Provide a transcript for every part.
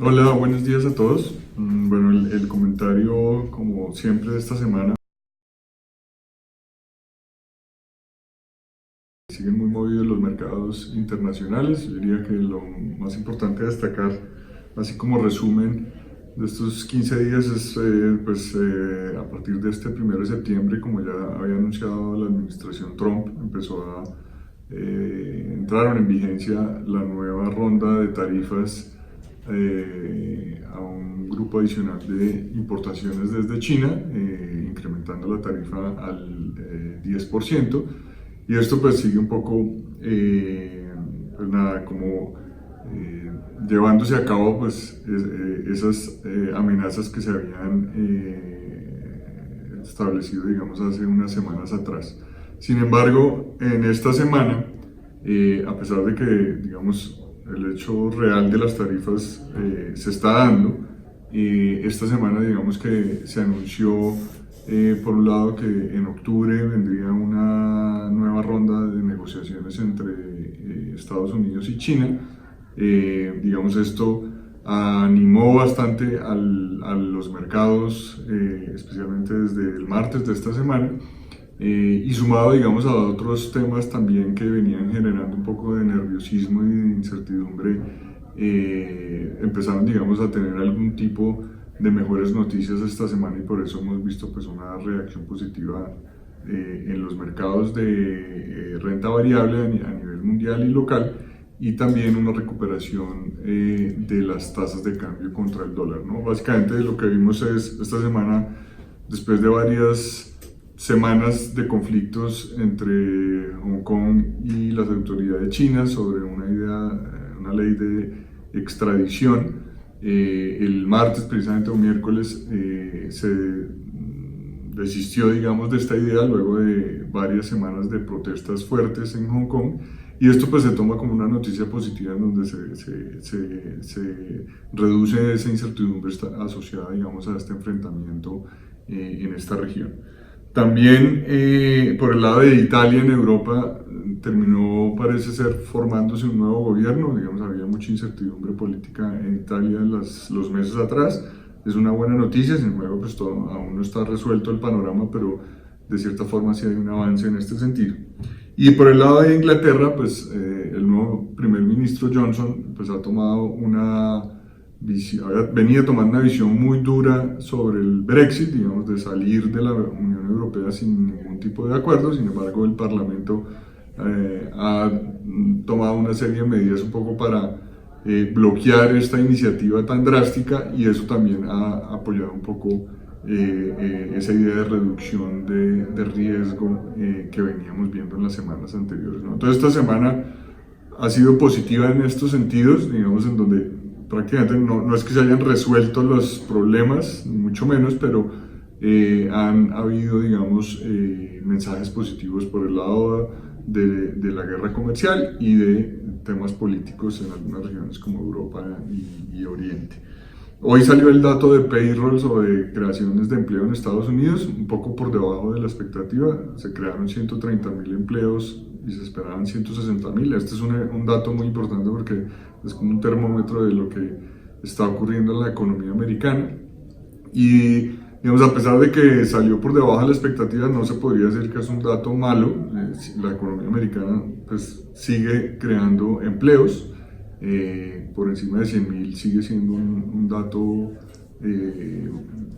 Hola, buenos días a todos. Bueno, el comentario, como siempre, de esta semana, siguen muy movidos los mercados internacionales. Yo diría que lo más importante a destacar, así como resumen de estos 15 días, es a partir de este 1 de septiembre, como ya había anunciado la administración Trump, entraron en vigencia la nueva ronda de tarifas a un grupo adicional de importaciones desde China, incrementando la tarifa al 10%. Y esto pues sigue un poco, pues nada, como llevándose a cabo pues esas amenazas que se habían establecido, digamos, hace unas semanas atrás. Sin embargo, en esta semana, a pesar de que, digamos, el hecho real de las tarifas se está dando, esta semana, digamos que se anunció, por un lado, que en octubre vendría una nueva ronda de negociaciones entre Estados Unidos y China. Digamos, esto animó bastante a los mercados, especialmente desde el martes de esta semana, y sumado, digamos, a otros temas también que venían generando un poco de nerviosismo y de incertidumbre, empezaron, digamos, a tener algún tipo de mejores noticias esta semana, y por eso hemos visto pues una reacción positiva en los mercados de renta variable a nivel mundial y local, y también una recuperación de las tasas de cambio contra el dólar, ¿no? Básicamente lo que vimos es esta semana, después de varias semanas de conflictos entre Hong Kong y las autoridades chinas sobre una ley de extradición. El martes, precisamente, o miércoles, se desistió, digamos, de esta idea luego de varias semanas de protestas fuertes en Hong Kong. Y esto pues se toma como una noticia positiva, en donde se reduce esa incertidumbre asociada, digamos, a este enfrentamiento en esta región. También, por el lado de Italia, en Europa, terminó, parece ser, formándose un nuevo gobierno. Digamos, había mucha incertidumbre política en Italia los meses atrás. Es una buena noticia. Sin embargo, pues aún no está resuelto el panorama, pero de cierta forma sí hay un avance en este sentido. Y por el lado de Inglaterra, pues el nuevo primer ministro Johnson pues ha tomado venía tomando una visión muy dura sobre el Brexit, digamos, de salir de la Unión Europea sin ningún tipo de acuerdo. Sin embargo, el Parlamento ha tomado una serie de medidas un poco para bloquear esta iniciativa tan drástica, y eso también ha apoyado un poco esa idea de reducción de riesgo que veníamos viendo en las semanas anteriores, ¿no? Entonces, esta semana ha sido positiva en estos sentidos, digamos, en donde prácticamente no es que se hayan resuelto los problemas, ni mucho menos, pero han habido, digamos, mensajes positivos por el lado de la guerra comercial y de temas políticos en algunas regiones como Europa y Oriente. Hoy salió el dato de payrolls, o de creaciones de empleo en Estados Unidos, un poco por debajo de la expectativa. Se crearon 130.000 empleos y se esperaban 160.000. Este es un dato muy importante porque es como un termómetro de lo que está ocurriendo en la economía americana. Y, digamos, a pesar de que salió por debajo de la expectativa, no se podría decir que es un dato malo. La economía americana pues sigue creando empleos. Por encima de 100.000 sigue siendo un dato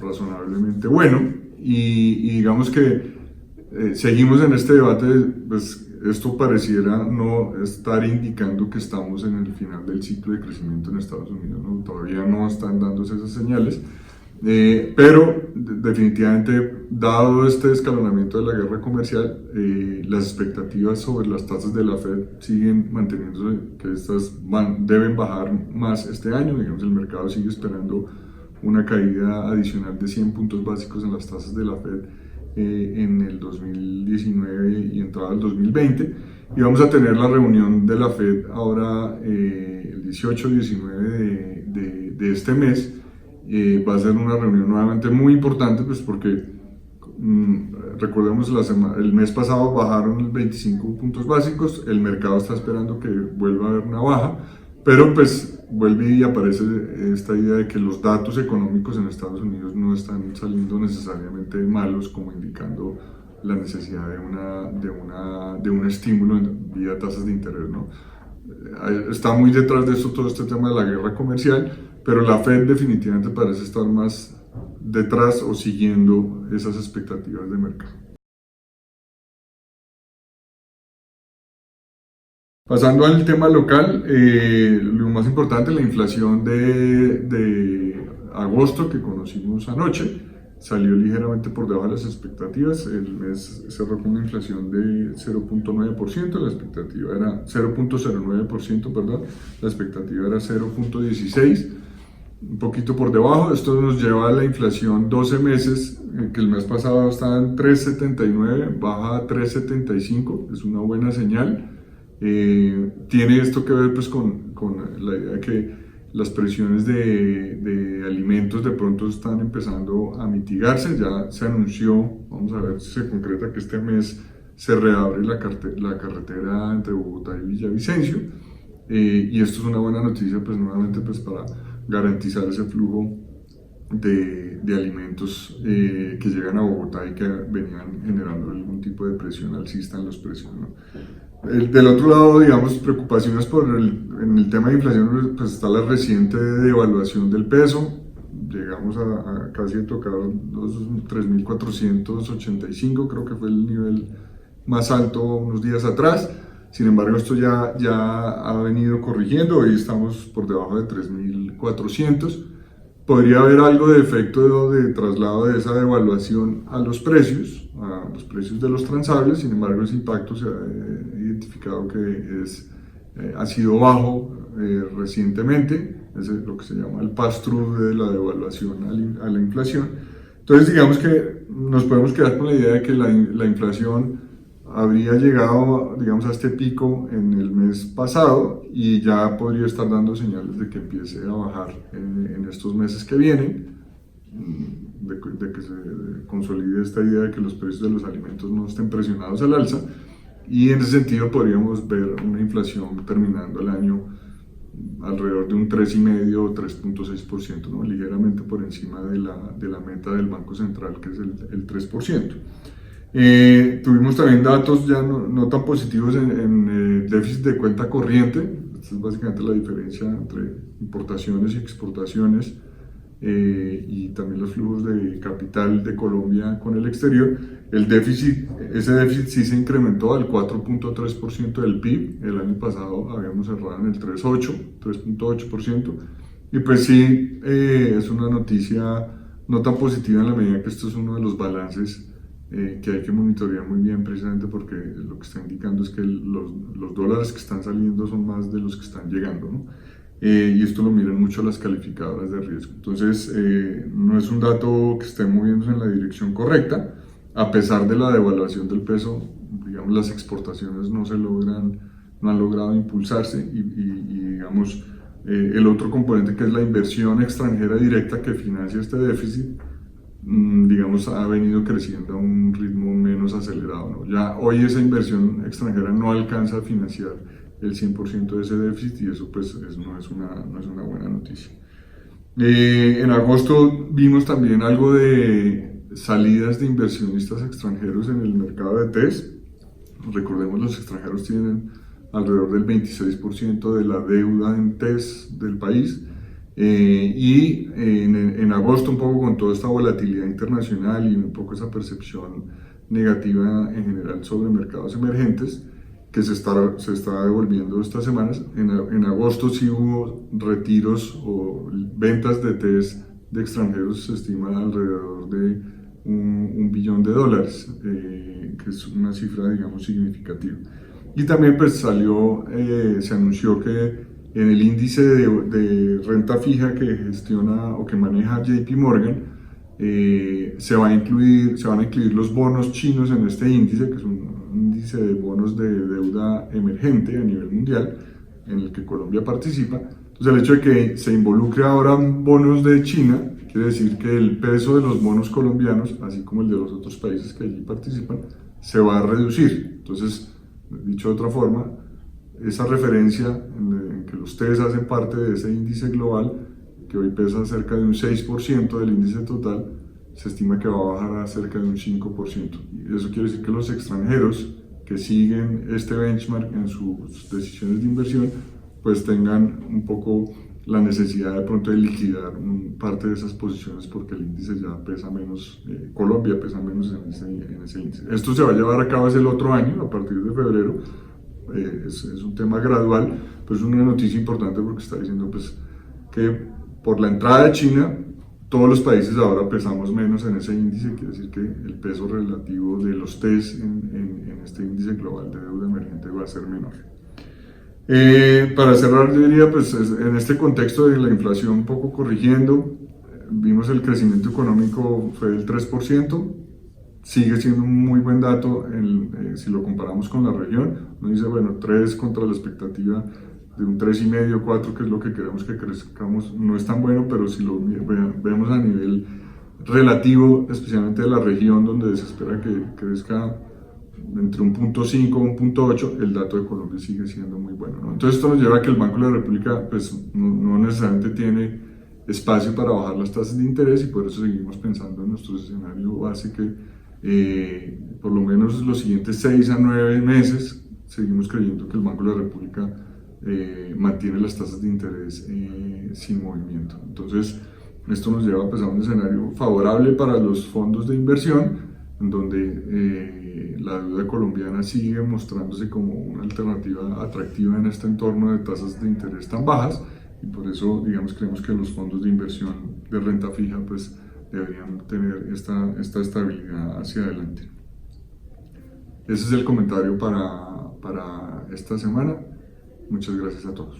razonablemente bueno, y digamos que seguimos en este debate. Pues esto pareciera no estar indicando que estamos en el final del ciclo de crecimiento en Estados Unidos, ¿no? Todavía no están dándose esas señales. Pero definitivamente, dado este escalonamiento de la guerra comercial, las expectativas sobre las tasas de la Fed siguen manteniéndose, que estas deben bajar más este año. Digamos, el mercado sigue esperando una caída adicional de 100 puntos básicos en las tasas de la Fed en el 2019 y entrada al 2020. Y vamos a tener la reunión de la Fed ahora, el 18-19 de este mes. Va a ser una reunión nuevamente muy importante, pues porque recordemos, el mes pasado bajaron 25 puntos básicos. El mercado está esperando que vuelva a haber una baja, Pero pues vuelve y aparece esta idea de que los datos económicos en Estados Unidos no están saliendo necesariamente malos, como indicando la necesidad de un estímulo en vía tasas de interés, ¿no? Está muy detrás de eso todo este tema de la guerra comercial, pero la Fed definitivamente parece estar más detrás o siguiendo esas expectativas de mercado. Pasando al tema local, lo más importante, la inflación de agosto que conocimos anoche salió ligeramente por debajo de las expectativas. El mes cerró con una inflación de 0.9%, la expectativa era 0.09%, perdón, la expectativa era 0.16%, un poquito por debajo. Esto nos lleva a la inflación 12 meses, que el mes pasado estaba en 3.79, baja a 3.75, es una buena señal. Tiene esto que ver pues con la idea de que las presiones de alimentos de pronto están empezando a mitigarse. Ya se anunció, vamos a ver si se concreta, que este mes se reabre la carretera entre Bogotá y Villavicencio, y esto es una buena noticia pues nuevamente pues para garantizar ese flujo de alimentos que llegan a Bogotá y que venían generando algún tipo de presión alcista en los precios, ¿no? Del otro lado, digamos, preocupaciones en el tema de inflación, pues está la reciente devaluación del peso. Llegamos a casi tocar los 3.485, creo que fue el nivel más alto unos días atrás. Sin embargo, esto ya ha venido corrigiendo, hoy estamos por debajo de 3.400. Podría haber algo de efecto de traslado de esa devaluación a los precios de los transables. Sin embargo, ese impacto se ha identificado que ha sido bajo recientemente, es lo que se llama el pass-through de la devaluación a la inflación. Entonces, digamos que nos podemos quedar con la idea de que la inflación habría llegado, digamos, a este pico en el mes pasado y ya podría estar dando señales de que empiece a bajar en estos meses que vienen, de que se consolide esta idea de que los precios de los alimentos no estén presionados al alza, y en ese sentido podríamos ver una inflación terminando el año alrededor de un 3,5 o 3.6%, ¿no? Ligeramente por encima de la meta del Banco Central, que es el 3%. Tuvimos también datos ya no tan positivos en déficit de cuenta corriente. Esta es básicamente la diferencia entre importaciones y exportaciones, y también los flujos de capital de Colombia con el exterior. Ese déficit sí se incrementó al 4.3% del PIB. El año pasado habíamos cerrado en el 3.8%. Y pues sí, es una noticia no tan positiva en la medida que esto es uno de los balances que hay que monitorear muy bien, precisamente porque lo que está indicando es que los dólares que están saliendo son más de los que están llegando, ¿no? Y esto lo miran mucho las calificadoras de riesgo. Entonces, no es un dato que esté moviéndose en la dirección correcta. A pesar de la devaluación del peso, digamos, las exportaciones no han logrado impulsarse, y digamos, el otro componente, que es la inversión extranjera directa que financia este déficit, digamos, ha venido creciendo a un ritmo menos acelerado, ¿no? Ya hoy esa inversión extranjera no alcanza a financiar el 100% de ese déficit, y eso pues no es una buena noticia. En agosto vimos también algo de salidas de inversionistas extranjeros en el mercado de TES. Recordemos, los extranjeros tienen alrededor del 26% de la deuda en TES del país. Y en agosto, un poco con toda esta volatilidad internacional y un poco esa percepción negativa en general sobre mercados emergentes que se está devolviendo estas semanas, en agosto sí hubo retiros o ventas de TES de extranjeros. Se estima alrededor de $1 billón, que es una cifra, digamos, significativa. Y también pues se anunció que en el índice de renta fija que gestiona o que maneja JP Morgan, se van a incluir los bonos chinos en este índice, que es un índice de bonos de deuda emergente a nivel mundial, en el que Colombia participa. Entonces, el hecho de que se involucre ahora bonos de China quiere decir que el peso de los bonos colombianos, así como el de los otros países que allí participan, se va a reducir. Entonces, dicho de otra forma, esa referencia en que los TES hacen parte de ese índice global, que hoy pesa cerca de un 6% del índice total, se estima que va a bajar a cerca de un 5%. Y eso quiere decir que los extranjeros que siguen este benchmark en sus decisiones de inversión, pues tengan un poco la necesidad de pronto de liquidar parte de esas posiciones porque el índice ya pesa menos, Colombia pesa menos en ese índice. Esto se va a llevar a cabo el otro año, a partir de febrero, es un tema gradual, pero es una noticia importante porque está diciendo pues, que por la entrada de China, todos los países ahora pesamos menos en ese índice, quiere decir que el peso relativo de los TES en este índice global de deuda emergente va a ser menor. Para cerrar, yo diría, pues en este contexto de la inflación un poco corrigiendo, vimos el crecimiento económico fue del 3%, sigue siendo un muy buen dato si lo comparamos con la región. Uno dice, bueno, 3 contra la expectativa de un 3,5, 4, que es lo que queremos que crezcamos, no es tan bueno, pero si lo vemos a nivel relativo, especialmente de la región donde se espera que crezca entre un 0,5 y un 0,8, el dato de Colombia sigue siendo muy bueno, ¿no? Entonces esto nos lleva a que el Banco de la República pues, no necesariamente tiene espacio para bajar las tasas de interés y por eso seguimos pensando en nuestro escenario base que por lo menos los siguientes 6 a 9 meses seguimos creyendo que el Banco de la República mantiene las tasas de interés sin movimiento. Entonces esto nos lleva pues, a un escenario favorable para los fondos de inversión en donde la deuda colombiana sigue mostrándose como una alternativa atractiva en este entorno de tasas de interés tan bajas y por eso digamos creemos que los fondos de inversión de renta fija pues deberían tener esta estabilidad hacia adelante. Ese es el comentario para esta semana. Muchas gracias a todos.